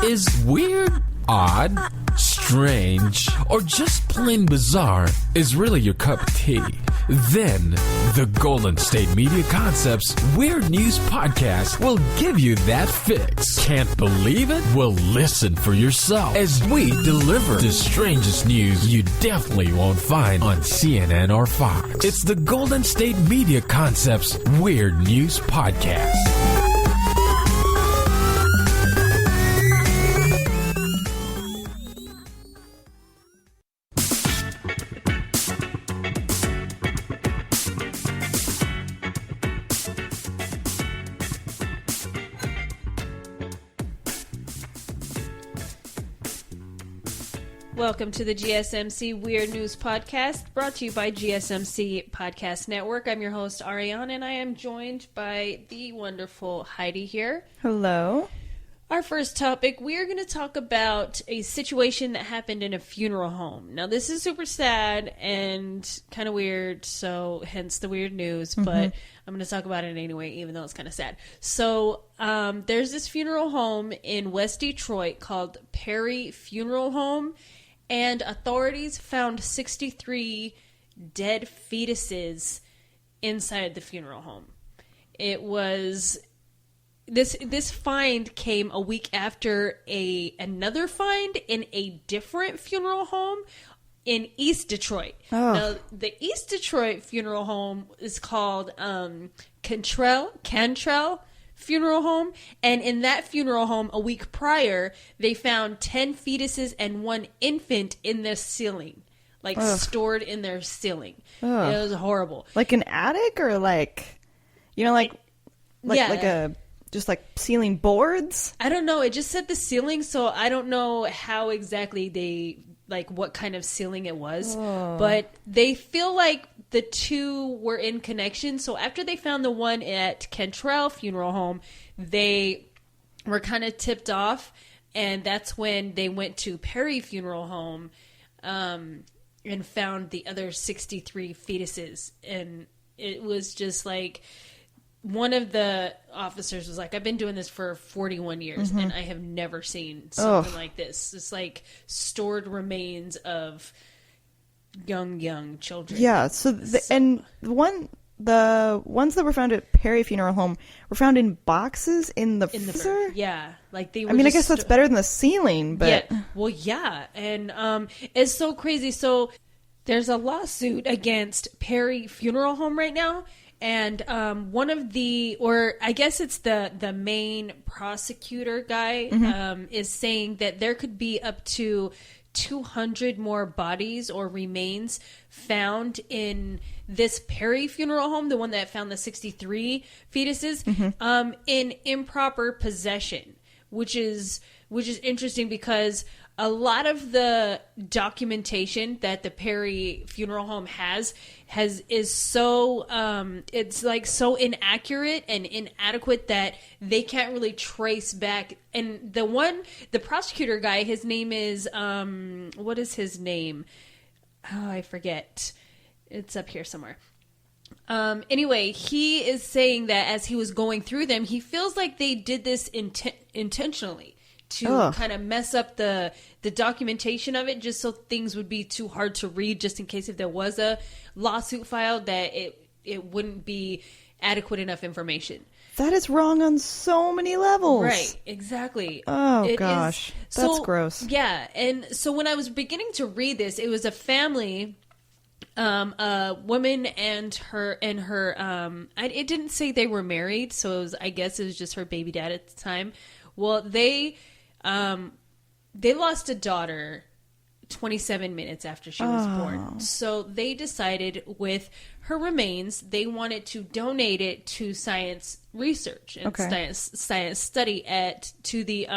Is weird, odd, strange, or just plain bizarre is really your cup of tea? Then the Golden State Media Concepts Weird News Podcast will give you that fix. Can't believe it? Well, listen for yourself as we deliver the strangest news you definitely won't find on CNN or Fox. It's the Golden State Media Concepts Weird News Podcast. Welcome to the GSMC Weird News Podcast, brought to you by GSMC Podcast Network. I'm your host, Ariane, and I am joined by the wonderful Heidi here. Hello. Our first topic, we are going to talk about a situation that happened in a funeral home. Now, this is super sad and kind of weird, so hence the weird news, but I'm going to talk about it anyway, even though it's kind of sad. So, there's this funeral home in West Detroit called Perry Funeral Home, and authorities found 63 dead fetuses inside the funeral home. It was this find came a week after another find in a different funeral home in East Detroit. Oh. Now, the East Detroit funeral home is called Cantrell Funeral Home, and in that funeral home a week prior they found 10 fetuses and 1 infant in their ceiling, like stored in their ceiling. It was horrible. Like an attic, or like, you know, like a just like ceiling boards? I don't know, it just said the ceiling, so I don't know how exactly they, like, what kind of ceiling it was. But they feel like the two were in connection. So after they found the one at Cantrell Funeral Home, they were kind of tipped off, and that's when they went to Perry Funeral Home and found the other 63 fetuses. And it was just like, one of the officers was like, I've been doing this for 41 years and I have never seen something like this. It's like stored remains of young children. Yeah. The ones that were found at Perry Funeral Home were found in boxes in the freezer. Yeah, like they were. I mean, I guess that's better than the ceiling, but yeah. Well, yeah, and it's so crazy. So there's a lawsuit against Perry Funeral Home right now. And one of the, or I guess it's the main prosecutor guy, is saying that there could be up to 200 more bodies or remains found in this Perry Funeral Home, the one that found the 63 fetuses, in improper possession, which is interesting because a lot of the documentation that the Perry Funeral Home is so it's like so inaccurate and inadequate that they can't really trace back. And the prosecutor guy, his name is what is his name? Oh, I forget. It's up here somewhere. Anyway, he is saying that as he was going through them, he feels like they did this intentionally to kind of mess up the documentation of it, just so things would be too hard to read, just in case if there was a lawsuit filed, that it wouldn't be adequate enough information. that is wrong on so many levels. Right, exactly. Oh, gosh. That's gross. Yeah, and so when I was beginning to read this, it was a family, a woman and her, it didn't say they were married, so I guess it was just her baby dad at the time. Well, they lost a daughter 27 minutes after she was born. So they decided with her remains, they wanted to donate it to science research and science study to the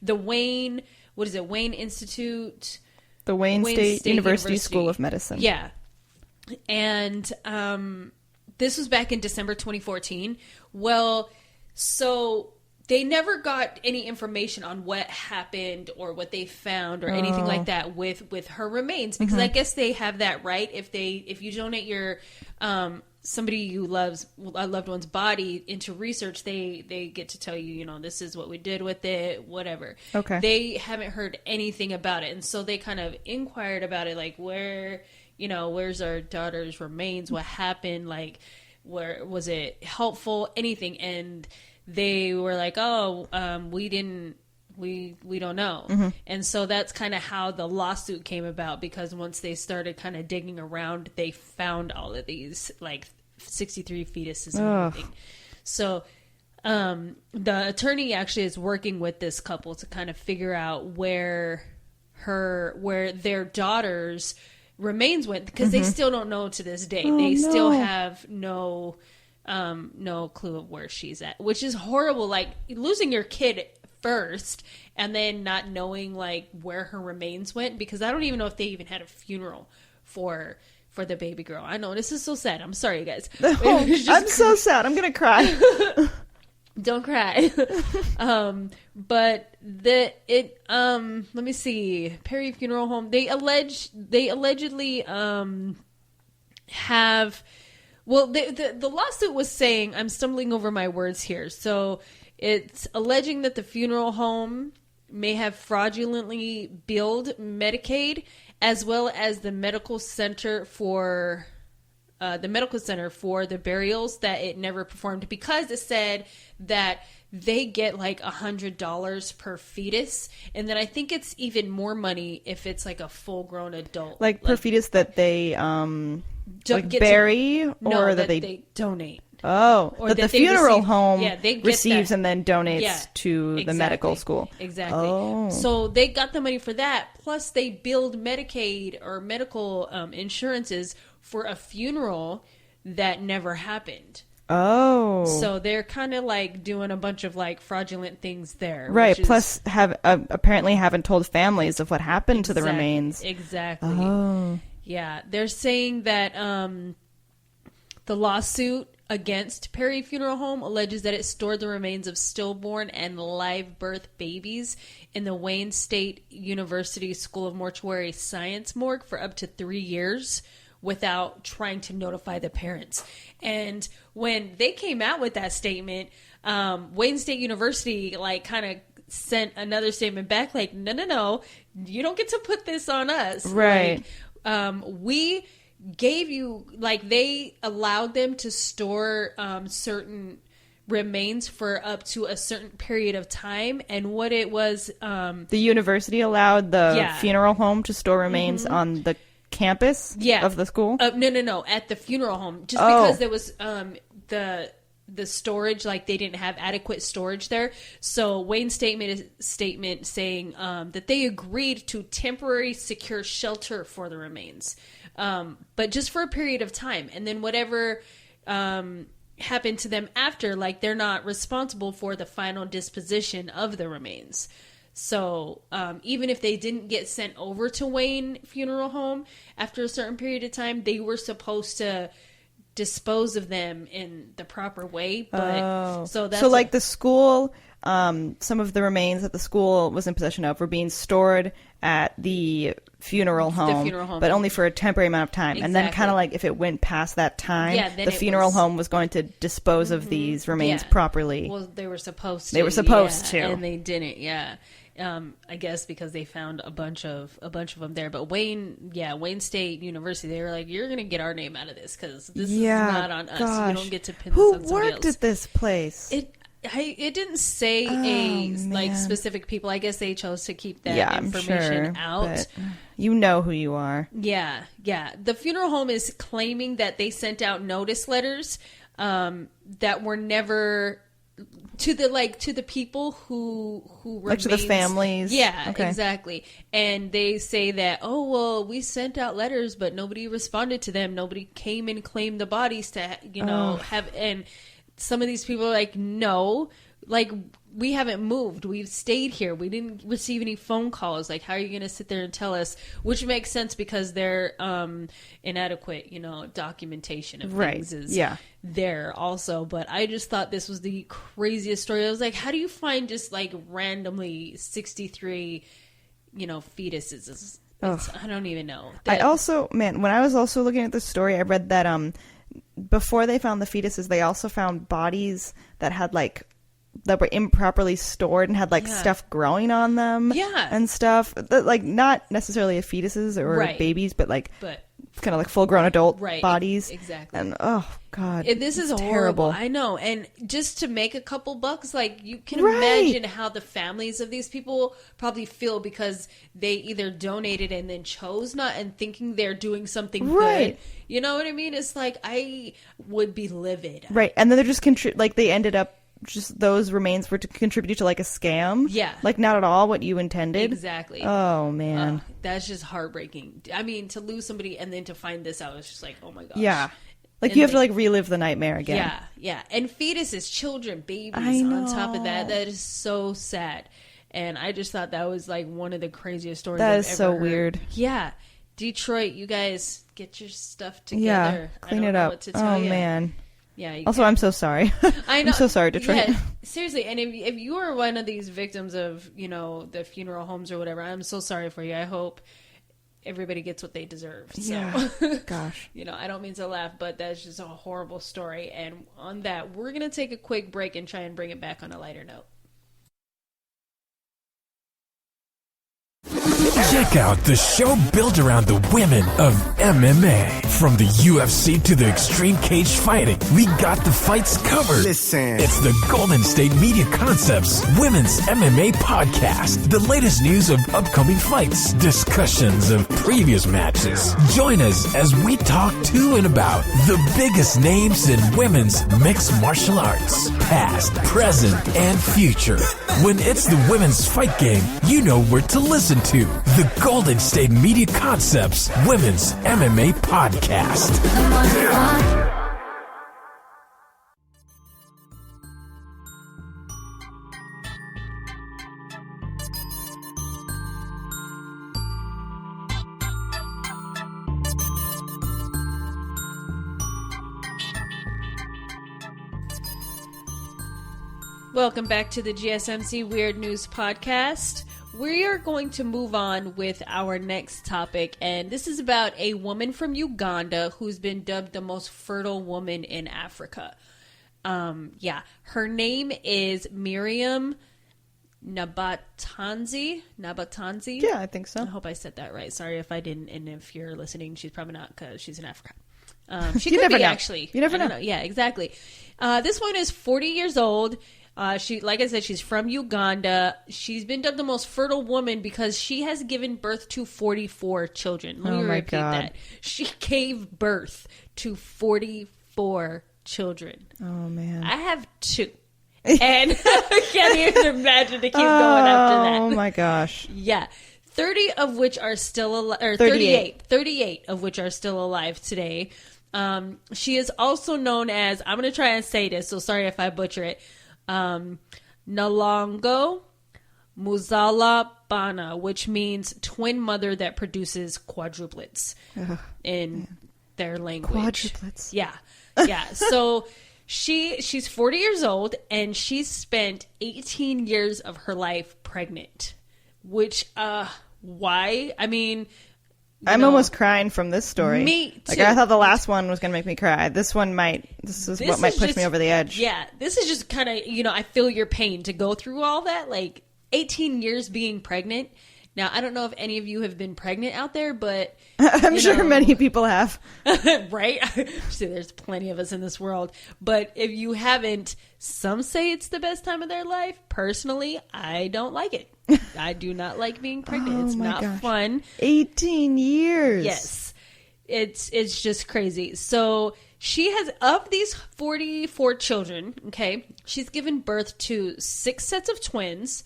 Wayne, Wayne Institute? The Wayne State University School of Medicine. Yeah. And this was back in December 2014. Well, so they never got any information on what happened or what they found or anything like that with her remains, because I guess they have that right if you donate your somebody you loves a loved one's body into research, they get to tell you, you know, this is what we did with it, whatever. Okay. They haven't heard anything about it, and so they kind of inquired about it, like, where, you know, where's our daughter's remains? What happened? Like, where was it helpful? Anything? And they were like, oh, we don't know. Mm-hmm. And so that's kind of how the lawsuit came about, because once they started kind of digging around, they found all of these, like 63 fetuses and everything. So the attorney actually is working with this couple to kind of figure out where their daughter's remains went, because they still don't know to this day. They still have no clue of where she's at, which is horrible. Like, losing your kid first and then not knowing like where her remains went, because I don't even know if they even had a funeral for the baby girl. I know this is so sad. I'm sorry, you guys. I'm so sad. I'm gonna cry. Don't cry. But let me see. Perry Funeral Home. They allegedly have. Well, the lawsuit was saying, I'm stumbling over my words here. So it's alleging that the funeral home may have fraudulently billed Medicaid, as well as the medical center for the burials that it never performed, because it said that they get like $100 per fetus, and then I think it's even more money if it's like a full-grown adult, like per fetus that they like bury, or that they donate. Oh, or that the they funeral receive, home they receives that. and then donates to exactly. the medical school. Exactly. Oh. So they got the money for that. Plus, they billed Medicaid or medical insurances for a funeral that never happened. Oh. So they're kind of like doing a bunch of like fraudulent things there. Right. Plus, apparently haven't told families of what happened to the remains. Exactly. Oh. Yeah. They're saying that the lawsuit against Perry Funeral Home alleges that it stored the remains of stillborn and live birth babies in the Wayne State University School of Mortuary Science morgue for up to 3 years without trying to notify the parents. And when they came out with that statement, Wayne State University like kind of sent another statement back like, no, you don't get to put this on us. Right. Like, we gave you, like, they allowed them to store certain remains for up to a certain period of time, and what it was the university allowed the funeral home to store remains on the campus of the school. No, at the funeral home, just because there was the storage, like they didn't have adequate storage there. So Wayne's statement saying that they agreed to temporary secure shelter for the remains, but just for a period of time, and then whatever happened to them after, like they're not responsible for the final disposition of the remains. So even if they didn't get sent over to Wayne Funeral Home after a certain period of time, they were supposed to dispose of them in the proper way. But so like the school, some of the remains that the school was in possession of were being stored at the funeral home, but only for a temporary amount of time. Exactly. And then kind of like if it went past that time, the funeral home was going to dispose of these remains properly. Well, they were supposed to. They were supposed to. And they didn't, I guess because they found a bunch of them there. But Wayne State University, they were like, "You're gonna get our name out of this because this is not on us. You don't get to pin this on somebody else." Who worked at this place? It didn't say like specific people. I guess they chose to keep that information out. But you know who you are. Yeah. The funeral home is claiming that they sent out notice letters that were never to the people who like to the families. Yeah, okay. Exactly. And they say that, we sent out letters, but nobody responded to them. Nobody came and claimed the bodies to have. And some of these people are like, no, like we haven't moved. We've stayed here. We didn't receive any phone calls. Like, how are you going to sit there and tell us? Which makes sense because they're inadequate, documentation of things is there also. But I just thought this was the craziest story. I was like, how do you find just like randomly 63, fetuses? I don't even know. When I was also looking at this story, I read that before they found the fetuses, they also found bodies that had like that were improperly stored and had like stuff growing on them and stuff that, like, not necessarily a fetuses or babies, but kind of like full grown adult bodies. Exactly. And oh god, this is horrible. I know. And just to make a couple bucks, like, you can imagine how the families of these people probably feel, because they either donated and then chose not, and thinking they're doing something good. You know what I mean? It's like, I would be livid. Right. And then they're just like, they ended up, just those remains were to contribute to like a scam. Yeah. Like, not at all what you intended. Exactly. Oh man. That's just heartbreaking. I mean, to lose somebody and then to find this out, it's just like, oh my gosh. Yeah. Like, and you have to like relive the nightmare again. Yeah. Yeah. And fetuses, children, babies on top of that. That is so sad. And I just thought that was like one of the craziest stories that I've is so heard. Weird. Yeah. Detroit, you guys get your stuff together. Yeah. Clean it up. Oh man. Yeah. Also, I'm so sorry. I know. I'm so sorry, Detroit. Yeah, seriously. And if you are one of these victims of, you know, the funeral homes or whatever, I'm so sorry for you. I hope everybody gets what they deserve. So, yeah. Gosh. You know, I don't mean to laugh, but that's just a horrible story. And on that, we're going to take a quick break and try and bring it back on a lighter note. Check out the show built around the women of MMA. From the UFC to the extreme cage fighting, we got the fights covered. Listen. It's the Golden State Media Concepts Women's MMA Podcast. The latest news of upcoming fights, discussions of previous matches. Join us as we talk to and about the biggest names in women's mixed martial arts. Past, present, and future. When it's the women's fight game, you know where to listen to. The Golden State Media Concepts Women's MMA Podcast. Welcome back to the GSMC Weird News Podcast. We are going to move on with our next topic, and this is about a woman from Uganda who's been dubbed the most fertile woman in Africa. Her name is Miriam Nabatanzi. Yeah, I think so. I hope I said that right. Sorry if I didn't, and if you're listening, she's probably not, because she's in Africa. She could be, actually. You never know. Yeah, exactly. This one is 40 years old. She, like I said, she's from Uganda. She's been dubbed the most fertile woman because she has given birth to 44 children. Let me repeat that. She gave birth to 44 children. Oh, man. I have 2. And I can't even imagine to keep going after that. Oh, my gosh. Yeah. 30 of which are still alive, or 38 of which are still alive today. She is also known as, I'm going to try and say this, so sorry if I butcher it, Nalongo Muzala Bana, which means twin mother that produces quadruplets in their language. Quadruplets. Yeah. Yeah. So she's 40 years old, and she spent 18 years of her life pregnant, which, why? I mean, I'm almost crying from this story. Me too. Like, I thought the last one was going to make me cry. This one might. This is what might push me over the edge. Yeah, this is just kind of, I feel your pain to go through all that. Like, 18 years being pregnant. Now, I don't know if any of you have been pregnant out there, but I'm sure many people have. Right? See, there's plenty of us in this world. But if you haven't, some say it's the best time of their life. Personally, I don't like it. I do not like being pregnant. It's not fun. 18 years. Yes. It's just crazy. So she has, of these 44 children, okay, she's given birth to 6 sets of twins,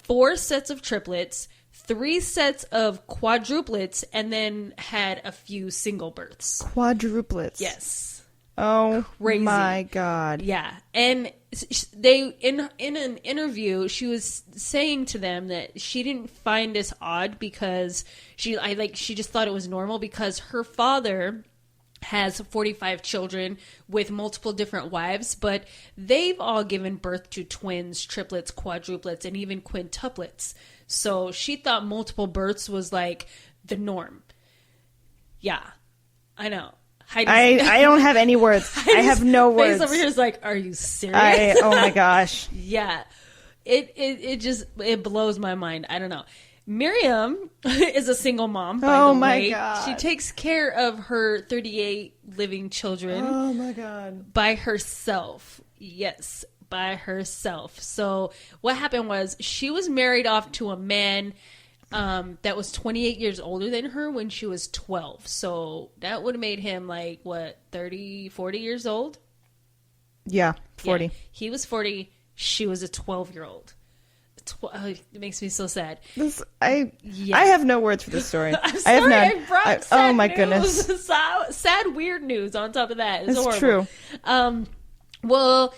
4 sets of triplets, 3 sets of quadruplets, and then had a few single births. Quadruplets. Yes. Oh, crazy. My God. Yeah. And they, in an interview, she was saying to them that she didn't find this odd because she just thought it was normal because her father has 45 children with multiple different wives, but they've all given birth to twins, triplets, quadruplets, and even quintuplets. So she thought multiple births was like the norm. Yeah, I know. I don't have any words. I have no words. Face over here is like, are you serious? Oh my gosh. Yeah. It blows my mind. I don't know. Miriam is a single mom, by the way. God. She takes care of her 38 living children. Oh my God. By herself. Yes, by herself. So what happened was she was married off to a man that was 28 years older than her when she was 12. So that would have made him 30, 40 years old? Yeah, 40. Yeah, he was 40. She was a 12-year-old. It makes me so sad. I have no words for this story. I'm sorry, I brought sad oh my news. goodness. Sad, weird news on top of that. It's horrible. True. Well,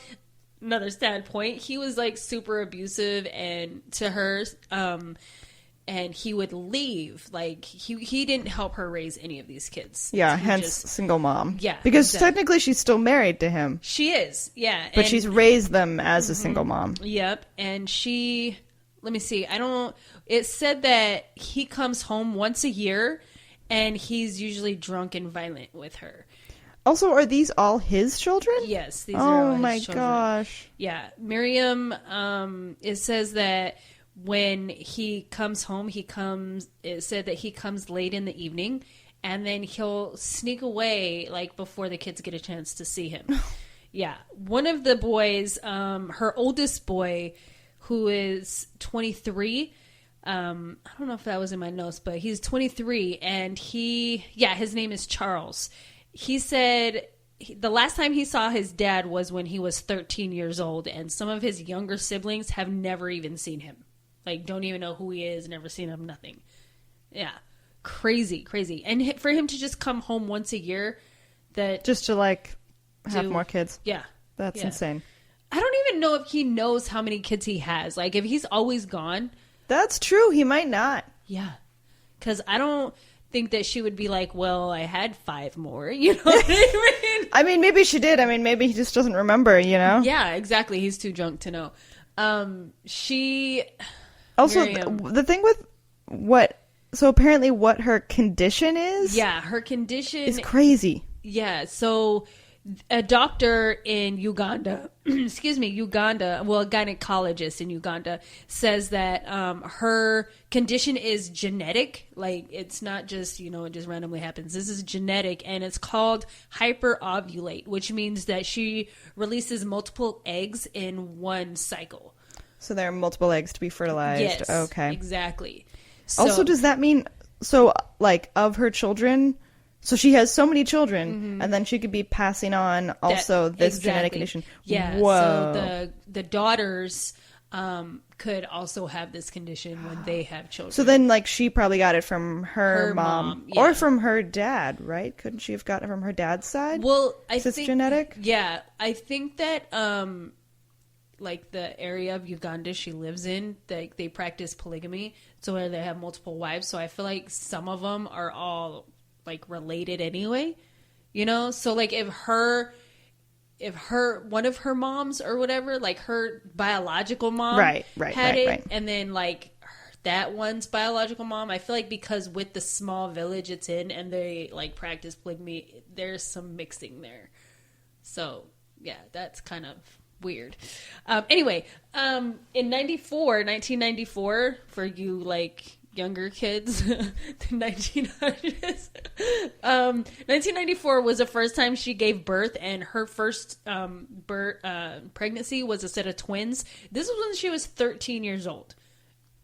another sad point. He was super abusive to her. And he would leave. He didn't help her raise any of these kids. Yeah, hence single mom. Yeah. Because technically she's still married to him. She is, yeah. But she's raised them as a single mom. Yep. And let me see, it said that he comes home once a year and he's usually drunk and violent with her. Also, are these all his children? Yes, these are all his children. Oh my gosh. Yeah. Miriam, it says that when he comes home, it said that he comes late in the evening and then he'll sneak away before the kids get a chance to see him. Yeah. One of the boys, her oldest boy, who is 23, I don't know if that was in my notes, but he's 23 and his name is Charles. He said the last time he saw his dad was when he was 13 years old, and some of his younger siblings have never even seen him. Don't even know who he is, never seen him, nothing. Yeah. Crazy. And for him to just come home once a year, just to have more kids. Yeah. That's insane. I don't even know if he knows how many kids he has. If he's always gone. That's true. He might not. Yeah. Because I don't think that she would be well, I had 5 more. You know what I mean? I mean, maybe she did. I mean, maybe he just doesn't remember, Yeah, exactly. He's too drunk to know. Also, the thing with apparently what her condition is. Yeah, her condition is crazy. Yeah, so a doctor in Uganda, a gynecologist in Uganda says that her condition is genetic. It's not just, it just randomly happens. This is genetic, and it's called hyperovulate, which means that she releases multiple eggs in one cycle. So there are multiple eggs to be fertilized. Yes, okay. Exactly. Also, does that mean, of her children, so she has so many children, and then she could be passing on also this genetic condition? Yeah. Whoa. So the daughters could also have this condition when they have children. So then, she probably got it from her mom yeah. or from her dad, right? Couldn't she have gotten it from her dad's side? Well, I think... It's genetic? Yeah. I think that... the area of Uganda she lives in, they practice polygamy, so where they have multiple wives. So I feel like some of them are all related anyway, So if one of her moms or whatever, her biological mom, had it, and then that one's biological mom, I feel because with the small village it's in, and they practice polygamy, there's some mixing there. So yeah, that's kind of weird. Anyway, in 1994, for you younger kids, the 1900s, 1994 was the first time she gave birth, and her first pregnancy was a set of twins. This was when she was 13 years old.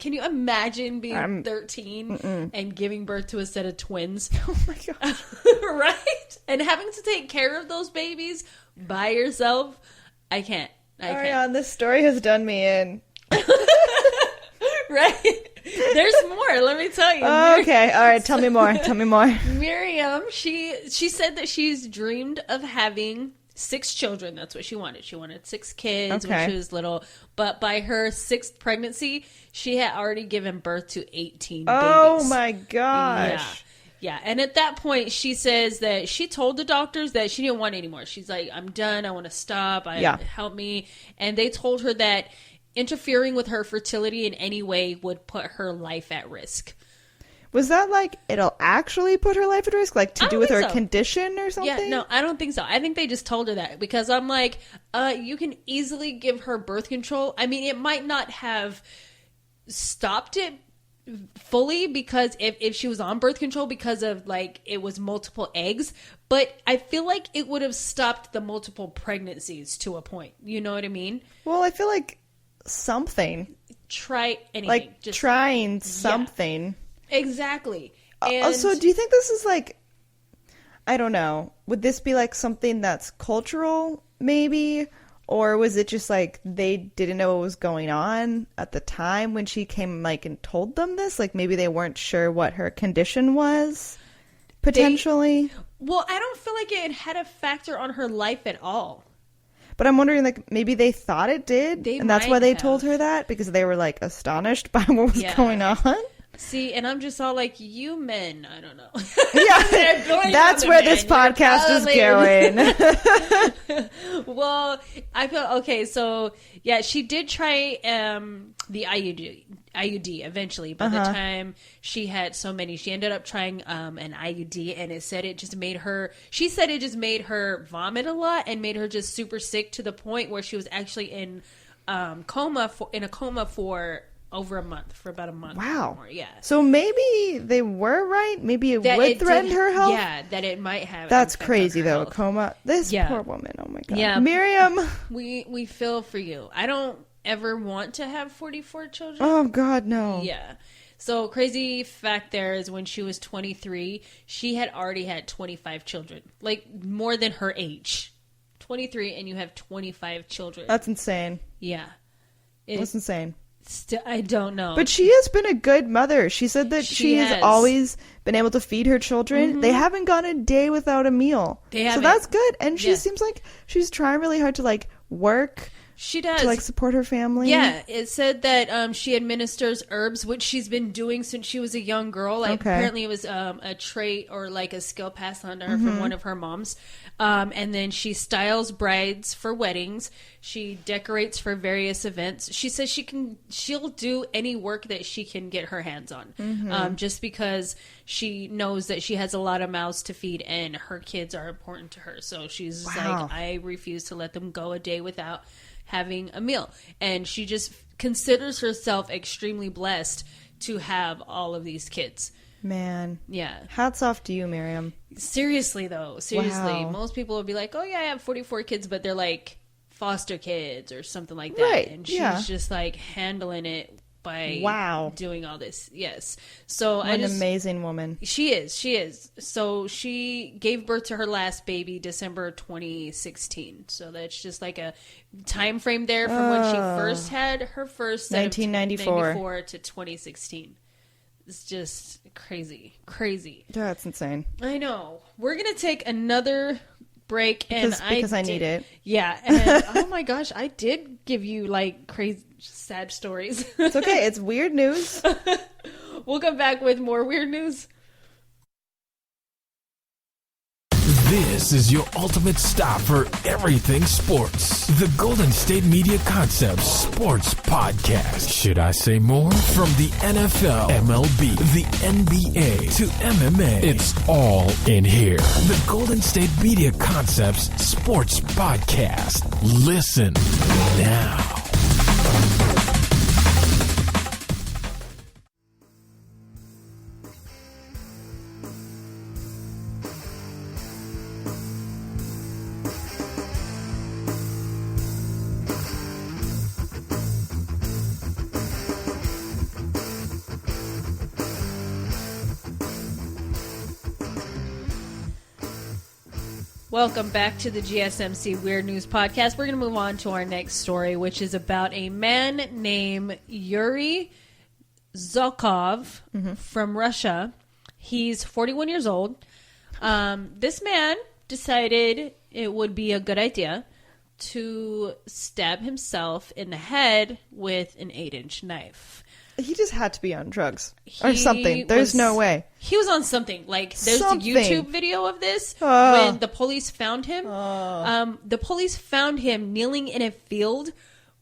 Can you imagine being 13 and giving birth to a set of twins? Oh my god. Right? And having to take care of those babies by yourself. I can't. Ariane, this story has done me in. Right? There's more, let me tell you. Okay, all right, tell me more. Miriam, she said that she's dreamed of having 6 children. That's what she wanted. She wanted 6 kids when she was little. But by her 6th pregnancy, she had already given birth to 18 babies. Oh my gosh. Yeah. Yeah, and at that point, she says that she told the doctors that she didn't want any more. She's like, I'm done. I want to stop. Help me. And they told her that interfering with her fertility in any way would put her life at risk. Was that like, it'll actually put her life at risk? Like, to do with her condition or something? Yeah, no, I don't think so. I think they just told her that because I'm like, you can easily give her birth control. I mean, it might not have stopped it fully because if she was on birth control because of like it was multiple eggs, but I feel like it would have stopped the multiple pregnancies to a point. You know what I mean? Well, I feel like something. Try anything. Like just trying something. Yeah. Exactly. And also, do you think this is like, I don't know, would this be like something that's cultural maybe? Or was it just like they didn't know what was going on at the time when she came like and told them this? Like maybe they weren't sure what her condition was potentially? Well, I don't feel like it had a factor on her life at all. But I'm wondering, like, maybe they thought it did, and that's why they told her that, because they were, like, astonished by what was going on. See, and I'm just all like, you men, I don't know. Yeah, that's where this podcast is going. Well, I feel, okay, so, yeah, she did try the IUD eventually. By the time she had so many, she ended up trying an IUD, and it said it just made her, she said it just made her vomit a lot and made her just super sick to the point where she was actually in a coma for over a month, for about a month. Wow. Or more, yeah. So maybe they were right. Maybe it would threaten her health. Yeah, that it might have. That's crazy, though. A coma. This poor woman. Oh my god. Yeah, Miriam. We feel for you. I don't ever want to have 44 children. Oh god, no. Yeah. So crazy fact there is when she was 23, she had already had 25 children, like more than her age. 23, and you have 25 children. That's insane. Yeah. That's insane. I don't know. But she has been a good mother. She said that she has always been able to feed her children. Mm-hmm. They haven't gone a day without a meal. So that's good. And she seems like she's trying really hard to like work. She does. To like support her family. Yeah. It said that she administers herbs, which she's been doing since she was a young girl. Like apparently it was a trait or like a skill passed on to her from one of her moms. And then she styles brides for weddings. She decorates for various events. She says she'll do any work that she can get her hands on. Just because she knows that she has a lot of mouths to feed and her kids are important to her. So she's like, I refuse to let them go a day without having a meal. And she just considers herself extremely blessed to have all of these kids. Man. Yeah. Hats off to you, Miriam. Seriously, though. Seriously. Most people would be like, oh, yeah, I have 44 kids, but they're like foster kids or something like that. Right. And she's just like handling it by doing all this. Yes. So an amazing woman. She is. So she gave birth to her last baby December 2016. So that's just like a time frame there from when she first had her first 1994 to 2016. It's just crazy. That's insane. I know. We're going to take another break. Because I need it. Yeah. And oh my gosh, I did give you like crazy, sad stories. It's okay. It's weird news. We'll come back with more weird news. This is your ultimate stop for everything sports. The Golden State Media Concepts Sports Podcast. Should I say more? From the NFL, MLB, the NBA to MMA, it's all in here. The Golden State Media Concepts Sports Podcast. Listen now. Welcome back to the GSMC Weird News Podcast. We're going to move on to our next story, which is about a man named Yuri Zokov from Russia. He's 41 years old. This man decided it would be a good idea to stab himself in the head with an 8-inch knife. He just had to be on drugs or something. There's no way. He was on something. Like, there's a YouTube video of this when the police found him. The police found him kneeling in a field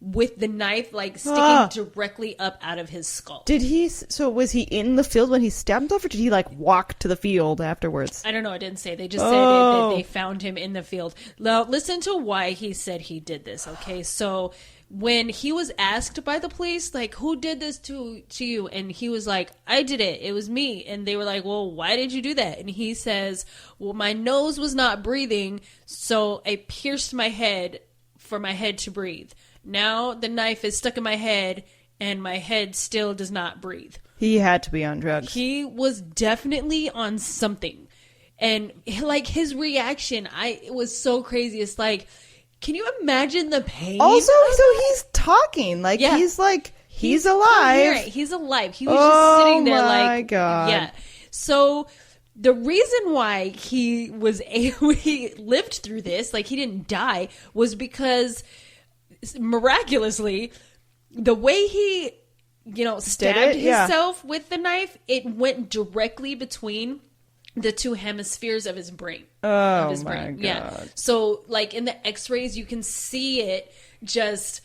with the knife like sticking directly up out of his skull. Was he in the field when he stabbed himself, or did he like walk to the field afterwards? I don't know. I didn't say. They just said that they found him in the field. Now, listen to why he said he did this, okay? So when he was asked by the police, like, who did this to you? And he was like, I did it. It was me. And they were like, well, why did you do that? And he says, well, my nose was not breathing, so I pierced my head for my head to breathe. Now the knife is stuck in my head and my head still does not breathe. He had to be on drugs. He was definitely on something. And like his reaction, it was so crazy. It's like, can you imagine the pain? Also, so he's talking. Like, he's like, he's alive. He's alive. He was just sitting there like, oh my God. Yeah. So the reason why he lived through this, like he didn't die, was because miraculously, the way he, stabbed himself with the knife, it went directly between the two hemispheres of his brain. Oh my God. Yeah. So like in the x-rays, you can see it just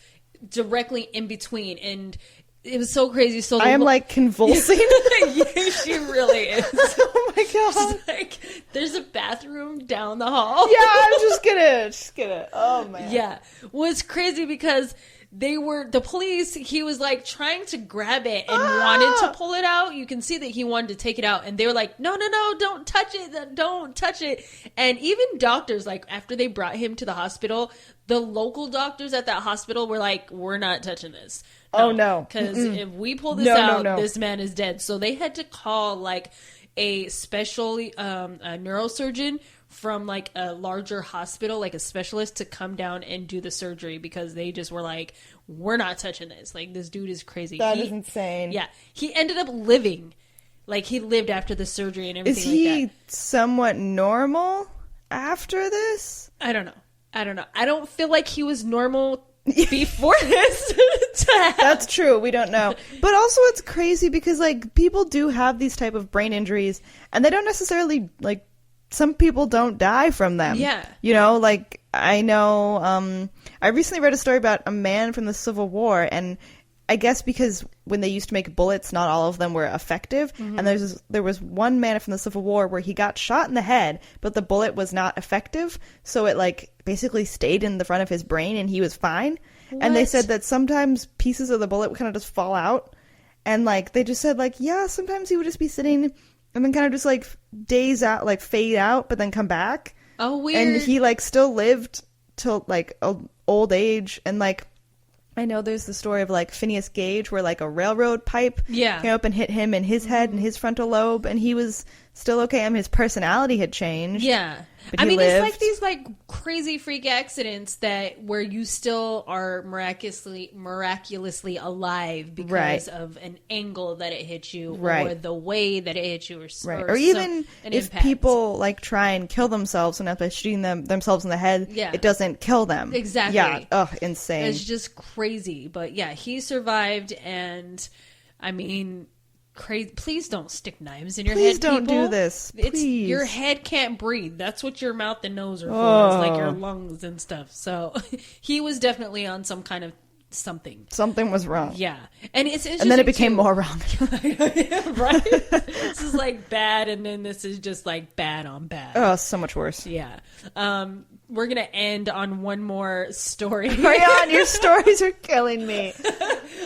directly in between. And it was so crazy. So I am like convulsing. Yeah, she really is. Oh my God. She's like, there's a bathroom down the hall. Yeah, I'm just gonna. Oh man. Yeah. Well, it's crazy because the police, he was like trying to grab it and wanted to pull it out. You can see that he wanted to take it out, and they were like, no, don't touch it. And even doctors, like after they brought him to the hospital, the local doctors at that hospital were like, we're not touching this. No. Because if we pull this out, this man is dead. So they had to call like a special a neurosurgeon from like a larger hospital, like a specialist, to come down and do the surgery, because they just were like, we're not touching this. Like, this dude is crazy. That is insane. Yeah. He ended up living. Like, he lived after the surgery and everything like that. Is he somewhat normal after this? I don't know. I don't feel like he was normal before this to happen. That's true. We don't know. But also it's crazy because like people do have these type of brain injuries and they don't necessarily like, some people don't die from them. Yeah. Like I know, I recently read a story about a man from the Civil War, and I guess because when they used to make bullets, not all of them were effective. Mm-hmm. And there was one man from the Civil War where he got shot in the head, but the bullet was not effective. So it like basically stayed in the front of his brain and he was fine. What? And they said that sometimes pieces of the bullet would kind of just fall out. And like, they just said like, yeah, sometimes he would just be sitting and then kind of just like daze out, like fade out, but then come back. Oh, weird. And he like still lived till like old age. And like, I know there's the story of like Phineas Gage where like a railroad pipe came up and hit him in his head and his frontal lobe, and he was still okay. I mean, his personality had changed. Yeah. But lived. It's like these like crazy freak accidents where you still are miraculously alive because of an angle that it hit you, or the way that it hit you, or even if impact. People like try and kill themselves and by shooting themselves in the head, it doesn't kill them. Exactly. Yeah. Oh, insane. It's just crazy. But yeah, he survived, and I mean, crazy. Please don't stick knives in your head. Please don't do this. Please. Your head can't breathe. That's what your mouth and nose are for. It's like your lungs and stuff. So he was definitely on some kind of something. Something was wrong. Yeah. And it's interesting. And then it became more wrong. Right? This is like bad, and then this is just like bad on bad. Oh, so much worse. Yeah. We're going to end on one more story. Hurry on, your stories are killing me.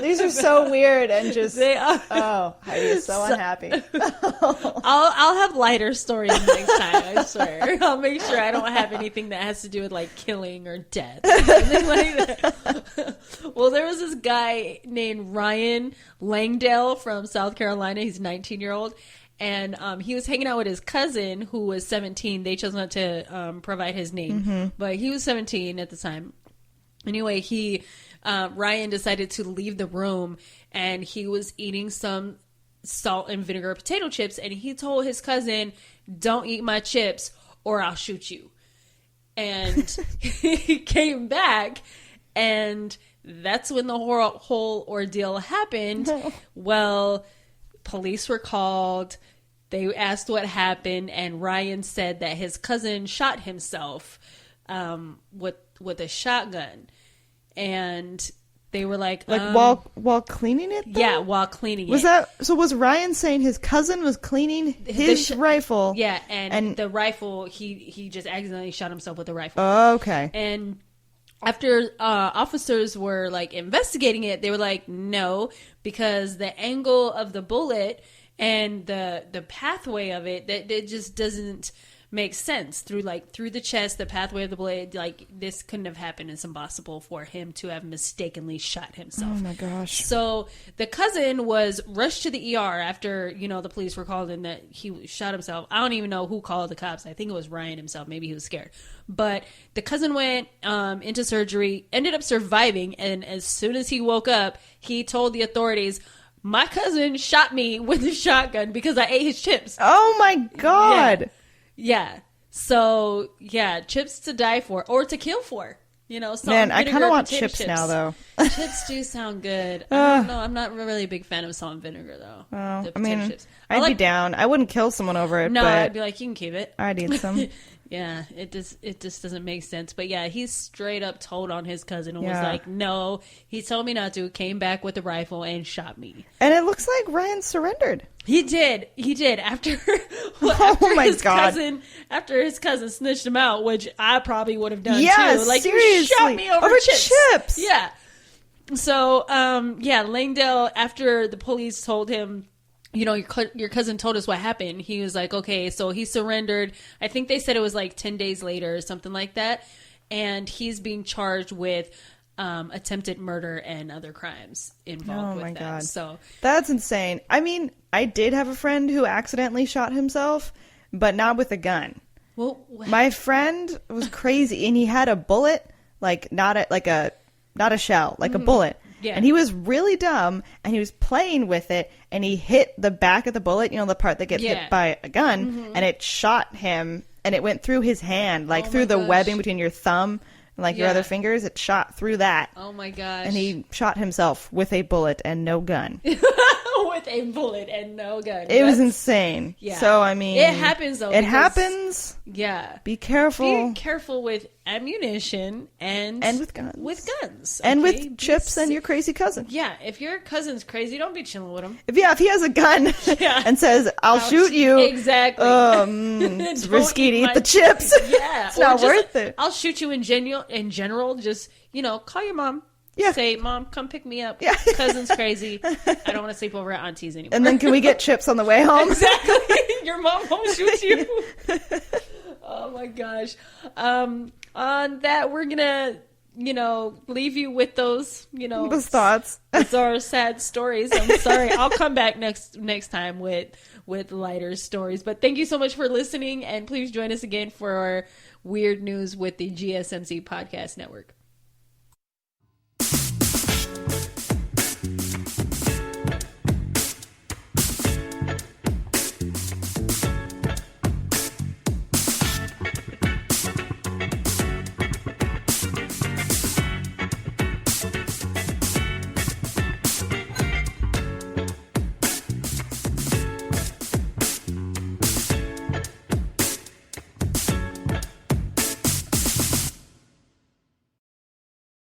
These are so weird and just... They are. Oh, Heidi is so unhappy. I'll have lighter stories next time, I swear. I'll make sure I don't have anything that has to do with like killing or death. Something like that. Well, there was this guy named Ryan Langdale from South Carolina. He's a 19-year-old. And he was hanging out with his cousin, who was 17. They chose not to provide his name, but he was 17 at the time. Anyway, Ryan decided to leave the room, and he was eating some salt and vinegar potato chips, and he told his cousin, "Don't eat my chips, or I'll shoot you." And he came back, and that's when the whole ordeal happened. Well, police were called. They asked what happened, and Ryan said that his cousin shot himself with a shotgun. And They were like while cleaning it, though? Yeah, while cleaning it. Was Ryan saying his cousin was cleaning his rifle? Yeah, and the rifle, he just accidentally shot himself with the rifle. Oh, okay. And after officers were like investigating it, they were like, no, because the angle of the bullet and the pathway of it, that it just doesn't make sense through the chest, the pathway of the blade. Like, this couldn't have happened. It's impossible for him to have mistakenly shot himself. Oh my gosh. So the cousin was rushed to the ER after, the police were called in that he shot himself. I don't even know who called the cops. I think it was Ryan himself. Maybe he was scared. But the cousin went into surgery, ended up surviving, and as soon as he woke up, he told the authorities, my cousin shot me with a shotgun because I ate his chips. Oh my God. Yeah. So, chips to die for or to kill for. Man, I kind of want chips now, though. Chips do sound good. I don't know. I'm not really a big fan of salt and vinegar, though. Well, I'd be down. I wouldn't kill someone over it. No, but I'd be like, you can keep it. I'd eat some. Yeah, it just doesn't make sense. But yeah, he straight up told on his cousin and was like, no, he told me not to, came back with a rifle and shot me. And it looks like Ryan surrendered. He did. After after his cousin snitched him out, which I probably would have done too. Like, seriously. You shot me over chips. Yeah. So, Langdale, after the police told him, your cousin told us what happened, he was like, okay, so he surrendered. I think they said it was like 10 days later or something like that. And he's being charged with attempted murder and other crimes involved with that. God. So that's insane. I mean, I did have a friend who accidentally shot himself, but not with a gun. Well, my friend was crazy, and he had a bullet, like not a shell, like a bullet. Yeah. And he was really dumb, and he was playing with it, and he hit the back of the bullet, the part that gets hit by a gun, and it shot him, and it went through his hand, through the webbing between your thumb and your other fingers. It shot through that. Oh my gosh. And he shot himself with a bullet and no gun. With a bullet and no gun. It was insane. Yeah. So, I mean, it happens, though. It happens. Yeah. Be careful. Be careful with ammunition and with guns. Okay? And with chips and your crazy cousin. Yeah. If your cousin's crazy, don't be chilling with him. If he has a gun and says, I'll shoot you. Exactly. It's risky to eat the chips. Yeah. It's not worth it. I'll shoot you in general. Just, call your mom. Yeah. Say, Mom, come pick me up. Yeah. Cousin's crazy. I don't want to sleep over at Auntie's anymore. And then can we get chips on the way home? Exactly. Your mom won't shoot you. Oh, my gosh. On that, we're going to, leave you with those, those thoughts. Bizarre, sad stories. I'm sorry. I'll come back next time with lighter stories. But thank you so much for listening. And please join us again for our Weird News with the GSMC Podcast Network.